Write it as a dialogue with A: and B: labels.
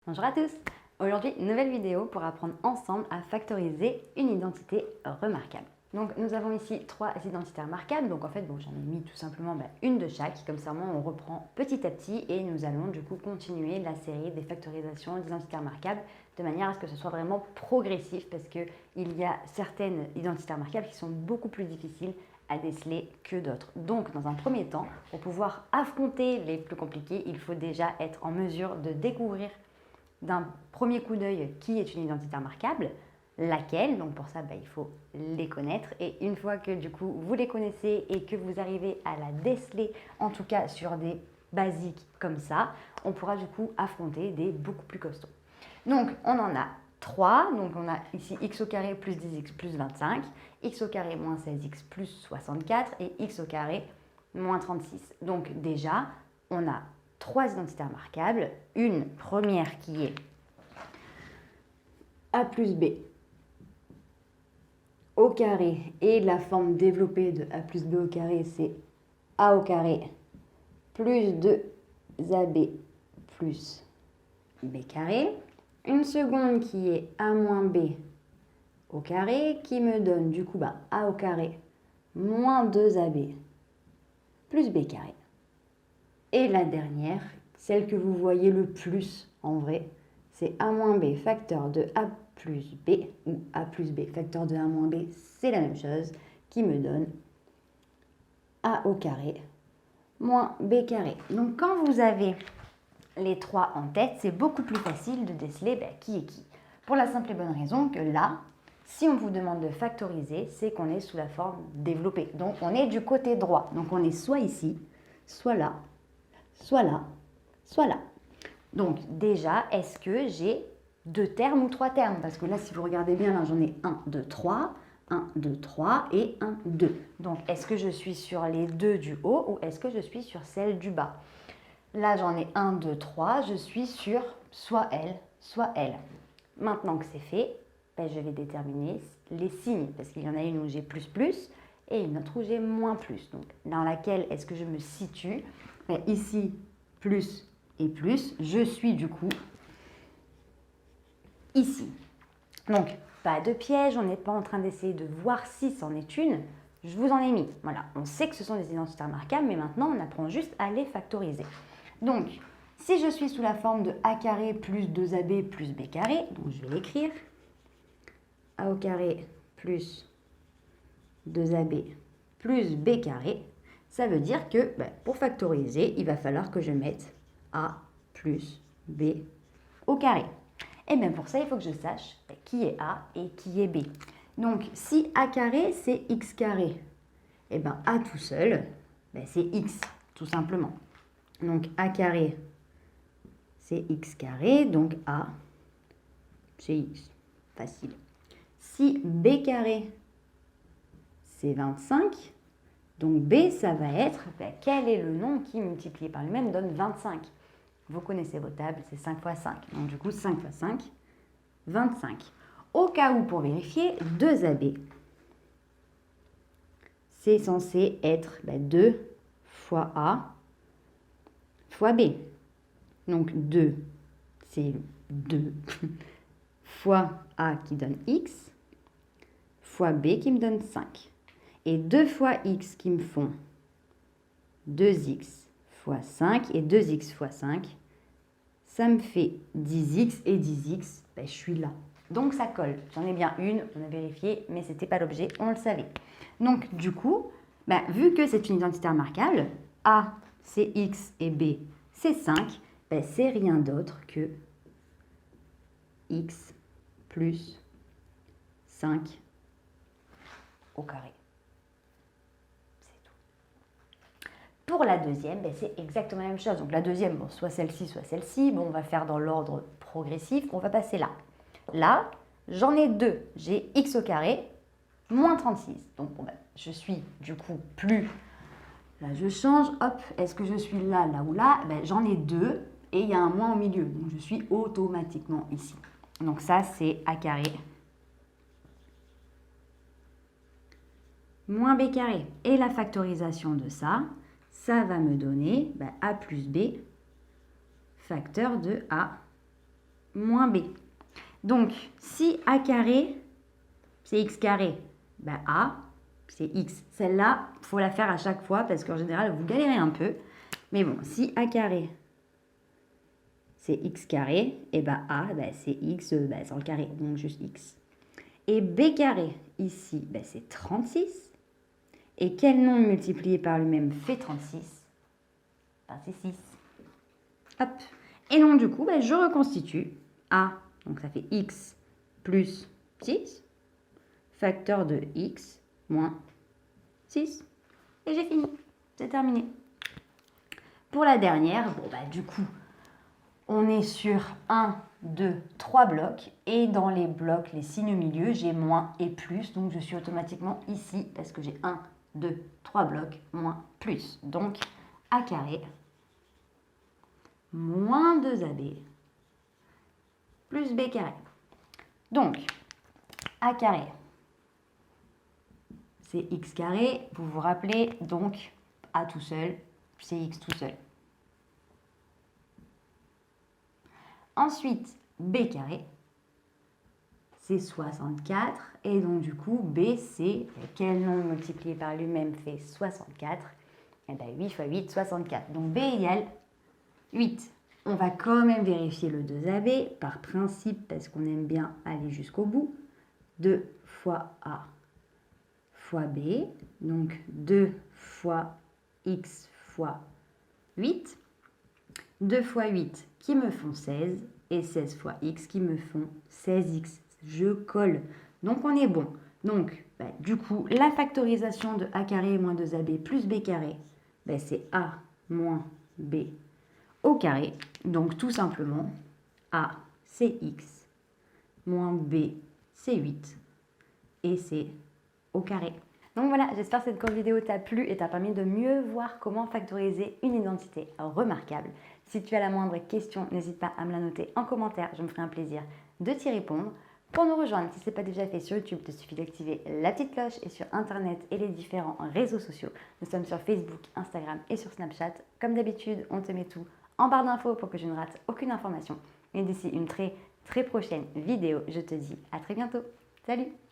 A: Bonjour à tous! Aujourd'hui, nouvelle vidéo pour apprendre ensemble à factoriser une identité remarquable. Donc nous avons ici 3 identités remarquables, donc en fait j'en ai mis tout simplement une de chaque, comme ça on reprend petit à petit et nous allons du coup continuer la série des factorisations d'identités remarquables de manière à ce que ce soit vraiment progressif parce qu'il y a certaines identités remarquables qui sont beaucoup plus difficiles à déceler que d'autres. Donc dans un premier temps, pour pouvoir affronter les plus compliqués, il faut déjà être en mesure de découvrir d'un premier coup d'œil qui est une identité remarquable, laquelle, donc pour ça il faut les connaître et une fois que du coup vous les connaissez et que vous arrivez à la déceler, en tout cas sur des basiques comme ça, on pourra du coup affronter des beaucoup plus costauds. Donc on en a 3, donc on a ici x au carré plus 10x plus 25, x au carré moins 16x plus 64 et x au carré moins 36. Donc déjà, on a 3 identités remarquables. Une première qui est a plus b au carré et la forme développée de a plus b au carré, c'est a au carré plus 2ab plus b carré. Une seconde qui est a moins b au carré qui me donne du coup a au carré moins 2ab plus b carré. Et la dernière, celle que vous voyez le plus en vrai, c'est a moins b facteur de a plus b, ou a plus b facteur de a moins b, c'est la même chose, qui me donne a au carré moins b carré. Donc quand vous avez les 3 en tête, c'est beaucoup plus facile de déceler qui est qui. Pour la simple et bonne raison que là, si on vous demande de factoriser, c'est qu'on est sous la forme développée. Donc on est du côté droit. Donc on est soit ici, soit là, soit là, soit là. Donc déjà, est-ce que j'ai 2 termes ou 3 termes? Parce que là, si vous regardez bien, là j'en ai 1, 2, 3, 1, 2, 3 et 1, 2. Donc est-ce que je suis sur les 2 du haut ou est-ce que je suis sur celle du bas? Là j'en ai 1, 2, 3, je suis sur soit elle, soit elle. Maintenant que c'est fait, je vais déterminer les signes parce qu'il y en a une où j'ai plus et une autre où j'ai moins plus. Donc dans laquelle est-ce que je me situe? Ici, plus et plus, je suis du coup ici. Donc, pas de piège, on n'est pas en train d'essayer de voir si c'en est une, je vous en ai mis. Voilà, on sait que ce sont des identités remarquables, mais maintenant on apprend juste à les factoriser. Donc, si je suis sous la forme de a carré plus 2ab plus b carré, donc je vais l'écrire, a au carré plus 2ab plus b carré, ça veut dire que pour factoriser, il va falloir que je mette a plus b au carré. Et bien pour ça, il faut que je sache qui est a et qui est b. Donc si a carré, c'est x carré, et bien a tout seul, c'est x, tout simplement. Donc a carré, c'est x carré, donc a, c'est x. Facile. Si b carré, c'est 25, donc b, ça va être, quel est le nom qui multiplié par lui-même donne 25? Vous connaissez vos tables, c'est 5 fois 5. Donc du coup, 5 fois 5, 25. Au cas où, pour vérifier, 2ab, c'est censé être 2 fois a fois b. Donc 2, c'est 2 fois a qui donne x, fois b qui me donne 5. Et 2 fois x qui me font 2x fois 5 et 2x fois 5, ça me fait 10x et 10x, je suis là. Donc ça colle. J'en ai bien une, on a vérifié, mais ce n'était pas l'objet, on le savait. Donc du coup, vu que c'est une identité remarquable, a c'est x et b c'est 5, c'est rien d'autre que x plus 5 au carré. Pour la deuxième, c'est exactement la même chose. Donc la deuxième, soit celle-ci, soit celle-ci. On va faire dans l'ordre progressif. On va passer là. Là, j'en ai 2. J'ai x au carré moins 36. Donc je suis du coup plus... Là, je change. Hop, est-ce que je suis là, là ou là? J'en ai 2 et il y a un moins au milieu. Donc je suis automatiquement ici. Donc ça, c'est a carré moins b carré. Et la factorisation de ça, ça va me donner a plus b facteur de a moins b. Donc, si a carré, c'est x carré, ben a, c'est x. Celle-là, il faut la faire à chaque fois parce qu'en général, vous galérez un peu. Mais bon, si a carré, c'est x carré, et ben a, ben c'est x sans le carré, donc juste x. Et b carré, ici, ben c'est 36. Et quel nombre multiplié par lui-même fait 36? Ben c'est 6. Hop. Et donc, du coup, ben, je reconstitue a, donc ça fait x plus 6, facteur de x moins 6. Et j'ai fini. C'est terminé. Pour la dernière, bon, bah, du coup, on est sur 1, 2, 3 blocs. Et dans les blocs, les signes au milieu, j'ai moins et plus. Donc, je suis automatiquement ici parce que j'ai 1, 2, 3 blocs, moins, plus. Donc, a carré moins 2ab plus b carré. Donc, a carré, c'est x carré. Vous vous rappelez, donc, a tout seul, c'est x tout seul. Ensuite, b carré, c'est 64. Et donc, du coup, b, c'est quel nombre multiplié par lui-même fait 64? Eh bien, 8 fois 8, 64. Donc, b égale 8. On va quand même vérifier le 2ab par principe parce qu'on aime bien aller jusqu'au bout. 2 fois a fois b. Donc, 2 fois x fois 8. 2 fois 8 qui me font 16 et 16 fois x qui me font 16x. Je colle. Donc, on est bon. Donc, du coup, la factorisation de a carré moins 2ab plus b carré, c'est a moins b au carré. Donc, tout simplement, a, c'est x, moins b, c'est 8, et c'est au carré. Donc voilà, j'espère que cette courte vidéo t'a plu et t'a permis de mieux voir comment factoriser une identité remarquable. Si tu as la moindre question, n'hésite pas à me la noter en commentaire, je me ferai un plaisir de t'y répondre. Pour nous rejoindre, si ce n'est pas déjà fait sur YouTube, il te suffit d'activer la petite cloche et sur Internet et les différents réseaux sociaux. Nous sommes sur Facebook, Instagram et sur Snapchat. Comme d'habitude, on te met tout en barre d'infos pour que je ne rate aucune information. Et d'ici une très prochaine vidéo, je te dis à très bientôt. Salut!